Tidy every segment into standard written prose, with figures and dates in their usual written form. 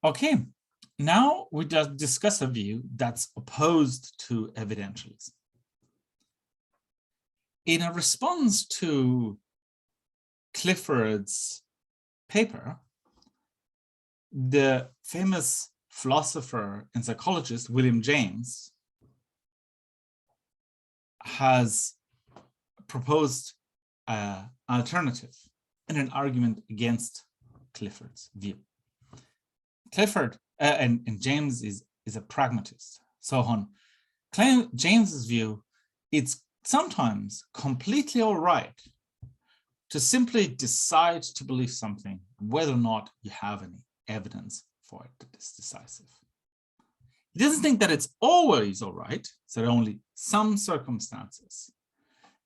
Okay, now we just discuss a view that's opposed to evidentialism. In a response to Clifford's paper, the famous philosopher and psychologist William James has proposed an alternative and an argument against Clifford's view. Clifford and James is a pragmatist. So on James's view, it's sometimes completely all right to simply decide to believe something, whether or not you have any evidence for it that is decisive. He doesn't think that it's always all right, so there are only some circumstances.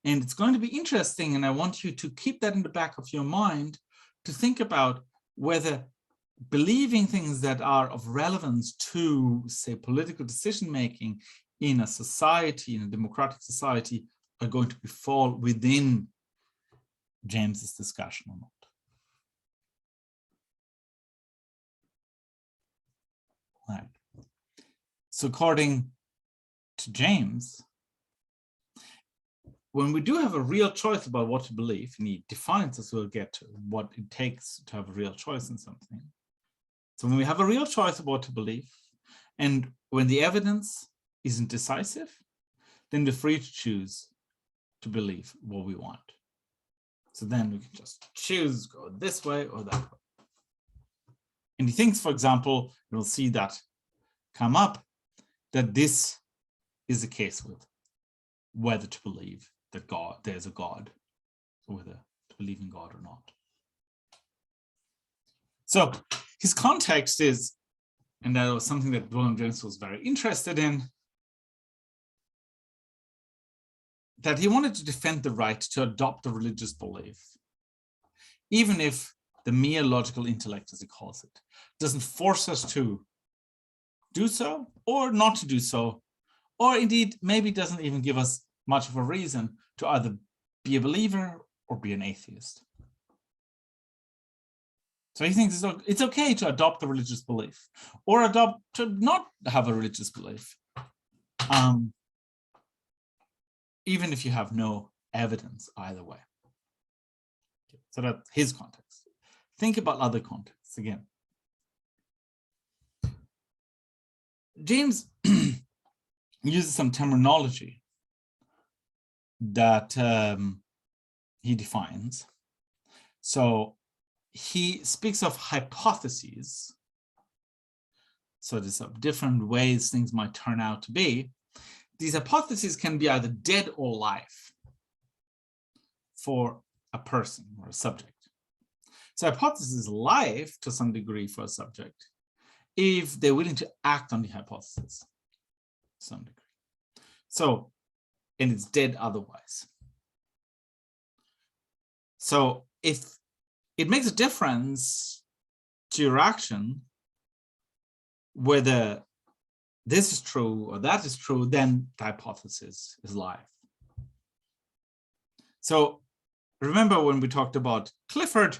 And it's going to be interesting, and I want you to keep that in the back of your mind to think about whether believing things that are of relevance to, say, political decision-making in a society, in a democratic society, are going to fall within James's discussion or not. Right. So according to James, when we do have a real choice about what to believe, and he defines, as we'll get to, what it takes to have a real choice in something. So when we have a real choice about what to believe, and when the evidence isn't decisive, then we're free to choose to believe what we want. So then we can just choose, go this way or that way. And he thinks, for example, we'll see that come up, that this is the case with whether to believe that there's a God, or whether to believe in God or not. So his context is, and that was something that William James was very interested in, that he wanted to defend the right to adopt a religious belief, even if the mere logical intellect, as he calls it, doesn't force us to do so or not to do so, or indeed maybe doesn't even give us much of a reason to either be a believer or be an atheist. So he thinks it's okay to adopt a religious belief or to not have a religious belief, even if you have no evidence either way. Okay, so that's his context. Think about other contexts again. James uses some terminology that he defines. So he speaks of hypotheses. So there's some different ways things might turn out to be. These hypotheses can be either dead or alive for a person or a subject. So hypothesis is alive to some degree for a subject if they're willing to act on the hypothesis to some degree. So, and it's dead otherwise. So if it makes a difference to your action, whether this is true or that is true, then the hypothesis is live. So remember when we talked about Clifford,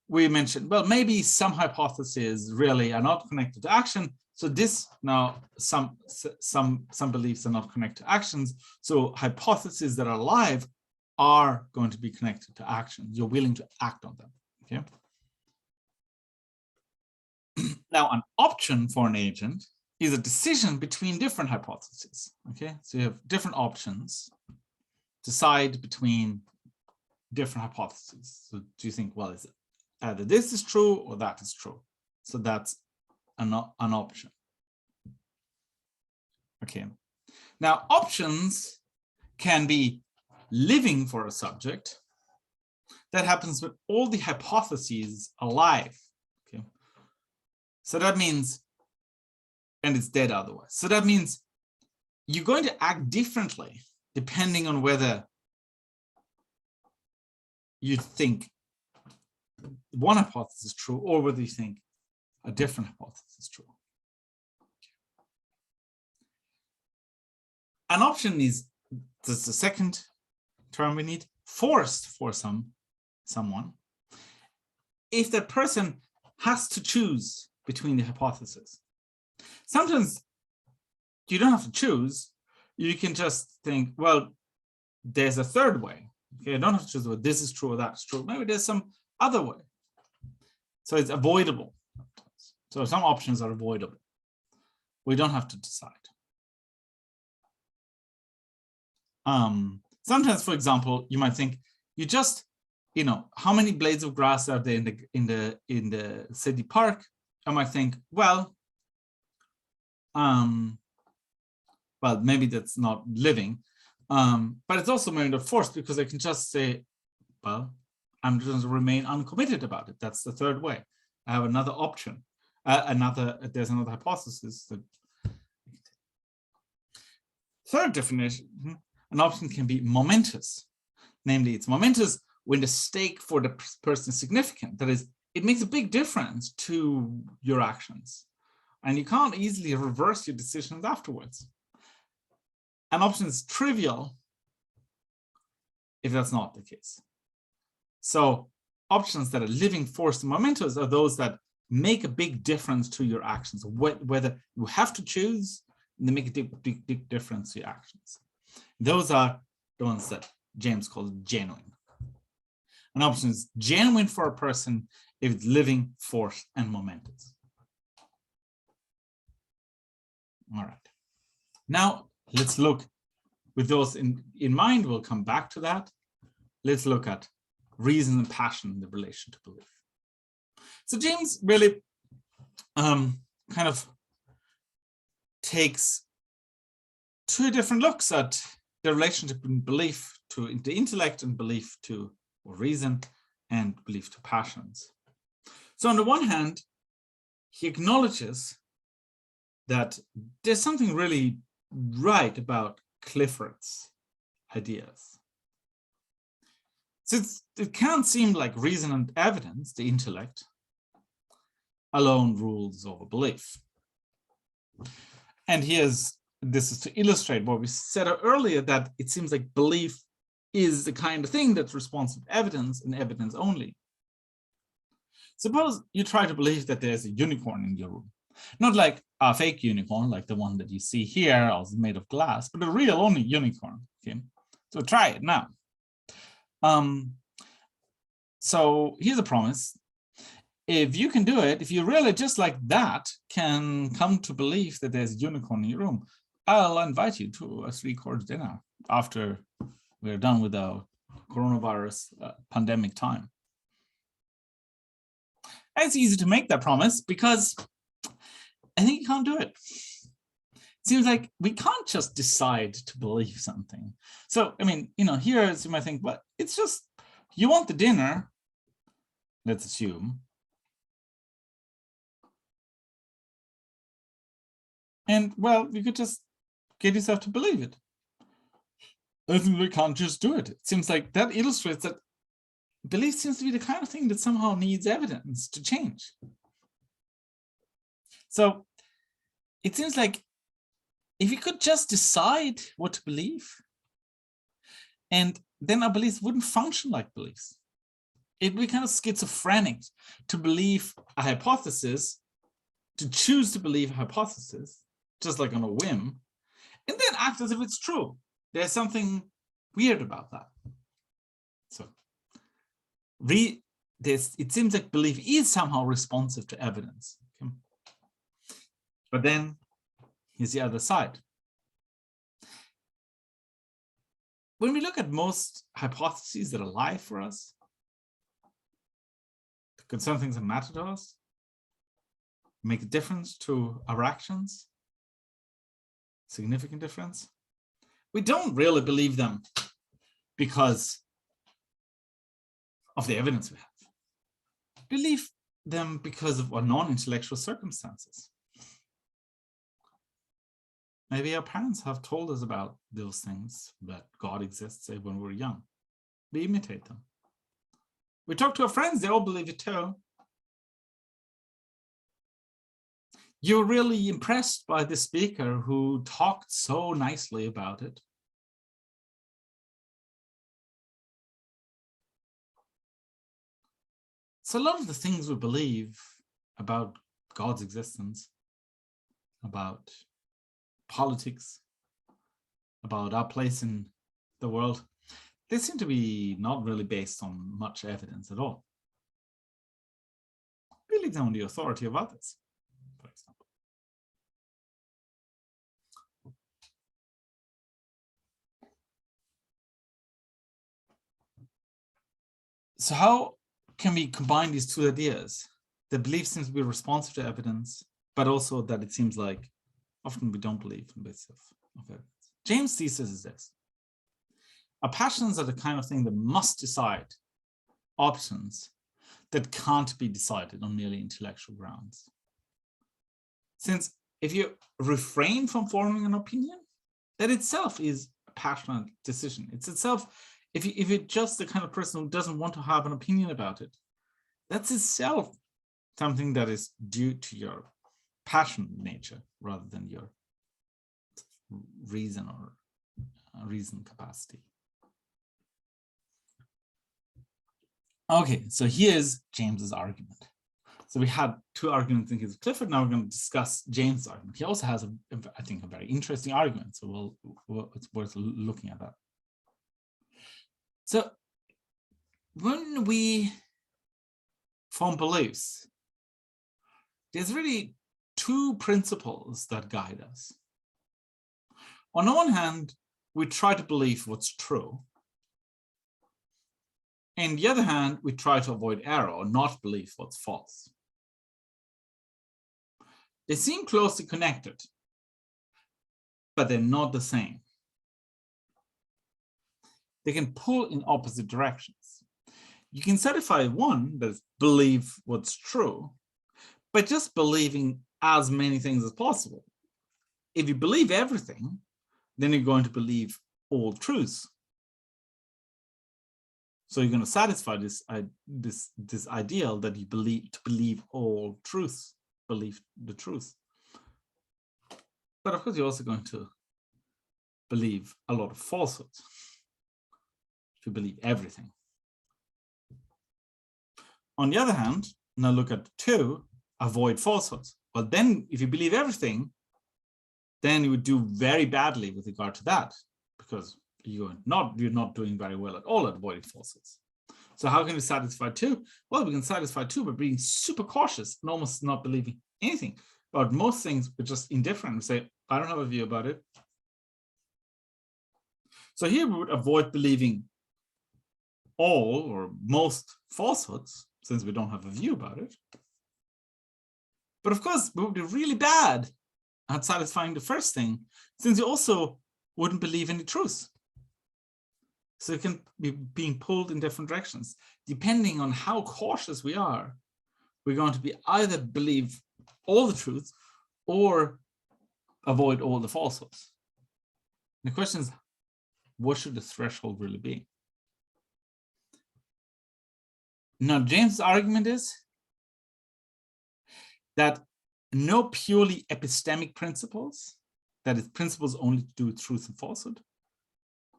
we mentioned, well, maybe some hypotheses really are not connected to action. So this now, some beliefs are not connected to actions. So hypotheses that are live are going to be connected to actions. You're willing to act on them. Okay. Now, an option for an agent is a decision between different hypotheses. Okay, so you have different options, decide between different hypotheses. So do you think, well, is it either this is true or that is true? So that's an option. Okay, now options can be living for a subject. That happens when all the hypotheses are alive. Okay, so that means, and it's dead otherwise. So that means you're going to act differently depending on whether you think one hypothesis is true or whether you think a different hypothesis is true. An option is, this is the second term we need, forced for someone. If that person has to choose between the hypotheses. Sometimes you don't have to choose. You can just think, well, there's a third way. Okay, I don't have to choose, well, this is true or that's true. Maybe there's some other way. So it's avoidable. So some options are avoidable. We don't have to decide. Sometimes, for example, you might think, you just, how many blades of grass are there in the city park? I might think, well, maybe that's not living, but it's also maybe not forced, because I can just say, well, I'm just going to remain uncommitted about it. That's the third way. I have another option. There's another hypothesis. Third definition, an option can be momentous. Namely, it's momentous when the stake for the person is significant. That is, it makes a big difference to your actions, and you can't easily reverse your decisions afterwards. An option is trivial if that's not the case. So options that are living, forced, and momentous are those that make a big difference to your actions, whether you have to choose, and they make a big difference to your actions. Those are the ones that James calls genuine. An option is genuine for a person if it's living, forced, and momentous. All right. Now let's look, with those in mind, we'll come back to that. Let's look at reason and passion in the relation to belief. So James really kind of takes two different looks at the relationship in belief to the intellect, and belief to reason, and belief to passions. So on the one hand, he acknowledges that there's something really right about Clifford's ideas. So it can't seem like reason and evidence, the intellect, alone rules over belief. And this is to illustrate what we said earlier, that it seems like belief is the kind of thing that's responsive to evidence, and evidence only. Suppose you try to believe that there's a unicorn in your room. Not like a fake unicorn, like the one that you see here, also made of glass, but a real only unicorn. Okay, so try it now. So here's a promise. If you can do it, if you really just like that can come to believe that there's a unicorn in your room, I'll invite you to a 3-course dinner after we're done with our coronavirus pandemic time. And it's easy to make that promise because I think you can't do it. It seems like we can't just decide to believe something. So, I mean, here you might think, well, it's just, you want the dinner, let's assume. And, well, you could just get yourself to believe it. I think we can't just do it. It seems like that illustrates that belief seems to be the kind of thing that somehow needs evidence to change. So it seems like if you could just decide what to believe, and then our beliefs wouldn't function like beliefs. It would be kind of schizophrenic to believe a hypothesis, to choose to believe a hypothesis, just like on a whim, and then act as if it's true. There's something weird about that. So it seems like belief is somehow responsive to evidence. Okay? But then here's the other side. When we look at most hypotheses that are alive for us, concern things that matter to us, make a difference to our actions, significant difference, we don't really believe them because of the evidence we have. Believe them because of our non-intellectual circumstances. Maybe our parents have told us about those things, that God exists, say, when we were young. We imitate them. We talk to our friends, they all believe it too. You're really impressed by the speaker who talked so nicely about it. So a lot of the things we believe about God's existence, about politics, about our place in the world, they seem to be not really based on much evidence at all. Really on the authority of others, for example. So how can we combine these two ideas? The belief seems to be responsive to evidence, but also that it seems like often we don't believe in bits of evidence. James' thesis is this: our passions are the kind of thing that must decide options that can't be decided on merely intellectual grounds. Since if you refrain from forming an opinion, that itself is a passionate decision. It's itself, if you're just the kind of person who doesn't want to have an opinion about it, that's itself something that is due to your passion nature rather than your reason or reason capacity. Okay, so here's James's argument. So we had two arguments in his Clifford. Now we're going to discuss James' argument. He also has, I think, a very interesting argument. So it's worth looking at that. So when we form beliefs, there's really two principles that guide us. On the one hand, we try to believe what's true. On the other hand, we try to avoid error or not believe what's false. They seem closely connected, but they're not the same. They can pull in opposite directions. You can satisfy one, that is, believe what's true, by just believing as many things as possible. If you believe everything, then you're going to believe all truths. So you're going to satisfy this ideal that you believe all truths, believe the truth. But of course, you're also going to believe a lot of falsehoods if you believe everything. On the other hand, now look at 2, avoid falsehoods. Well, then if you believe everything, then you would do very badly with regard to that, because you're not doing very well at all at avoiding falsehoods. So how can we satisfy 2? Well, we can satisfy 2 by being super cautious and almost not believing anything. About most things, we're just indifferent. We say, I don't have a view about it. So here we would avoid believing all or most falsehoods, since we don't have a view about it. But of course, we would be really bad at satisfying the first thing, since you also wouldn't believe any truth. So it can be being pulled in different directions. Depending on how cautious we are, we're going to be either believe all the truth or avoid all the falsehoods. The question is, what should the threshold really be? Now, James' argument is that no purely epistemic principles, that is, principles only to do with truth and falsehood,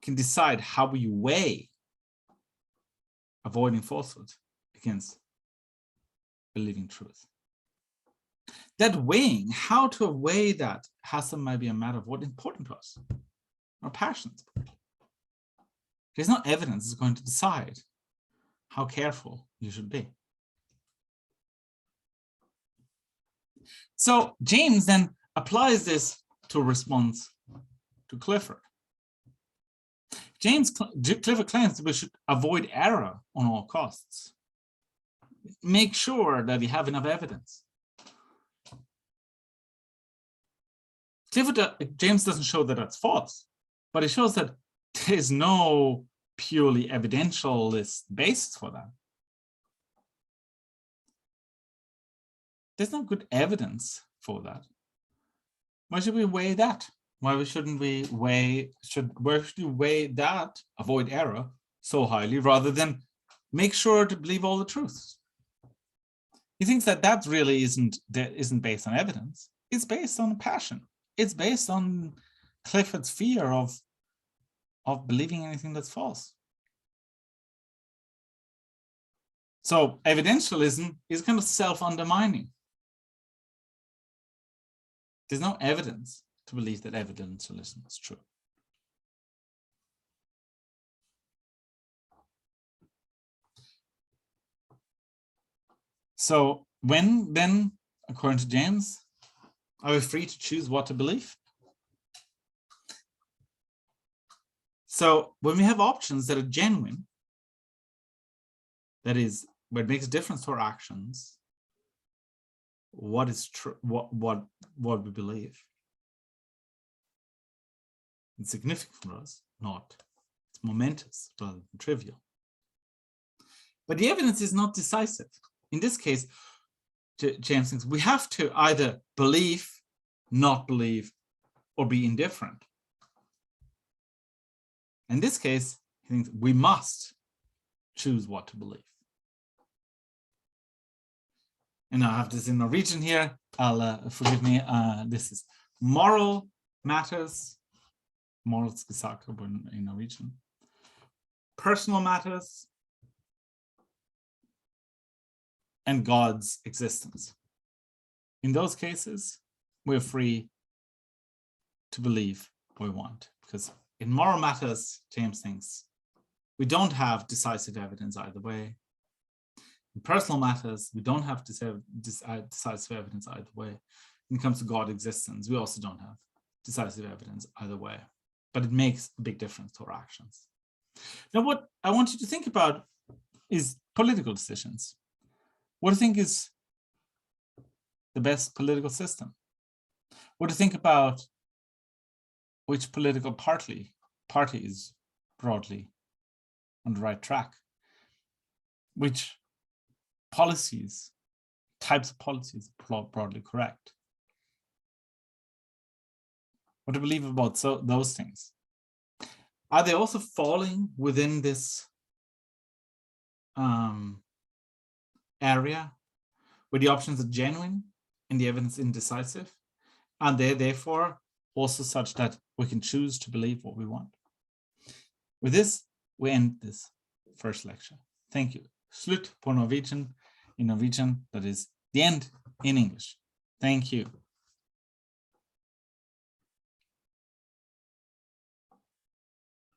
can decide how we weigh avoiding falsehood against believing truth. That weighing, how to weigh that, has to maybe a matter of what's important to us, our passions. There's no evidence that's going to decide how careful you should be. So James then applies this to a response to Clifford. Clifford claims that we should avoid error on all costs. Make sure that we have enough evidence. James doesn't show that that's false, but it shows that there's no purely evidentialist basis for that. There's no good evidence for that. Why should we weigh that? Why shouldn't we weigh, where should you weigh that, avoid error, so highly, rather than make sure to believe all the truths? He thinks that that really isn't based on evidence. It's based on passion. It's based on Clifford's fear of believing anything that's false. So evidentialism is kind of self-undermining. There's no evidence to believe that evidentialism is true. So when then, according to James, are we free to choose what to believe? So when we have options that are genuine, that is, where it makes a difference to our actions, what is true, what we believe, it's significant for us, not. It's momentous rather than trivial. But the evidence is not decisive. In this case, James thinks we have to either believe, not believe, or be indifferent. In this case, he thinks we must choose what to believe. And I have this in Norwegian here. Forgive me. This is moral matters. Moralsgesaker in Norwegian. Personal matters. And God's existence. In those cases, we're free to believe what we want. Because in moral matters, James thinks, we don't have decisive evidence either way. In personal matters, we don't have decisive evidence either way. When it comes to God's existence, we also don't have decisive evidence either way. But it makes a big difference to our actions. Now, what I want you to think about is political decisions. What do you think is the best political system? What do you think about which political party is broadly on the right track? Which types of policies are broadly correct? What do you believe about those things? Are they also falling within this area where the options are genuine and the evidence indecisive? And they're therefore also such that we can choose to believe what we want. With this, we end this first lecture. Thank you. Slut på Norwegian, in Norwegian, that is the end in English. Thank you.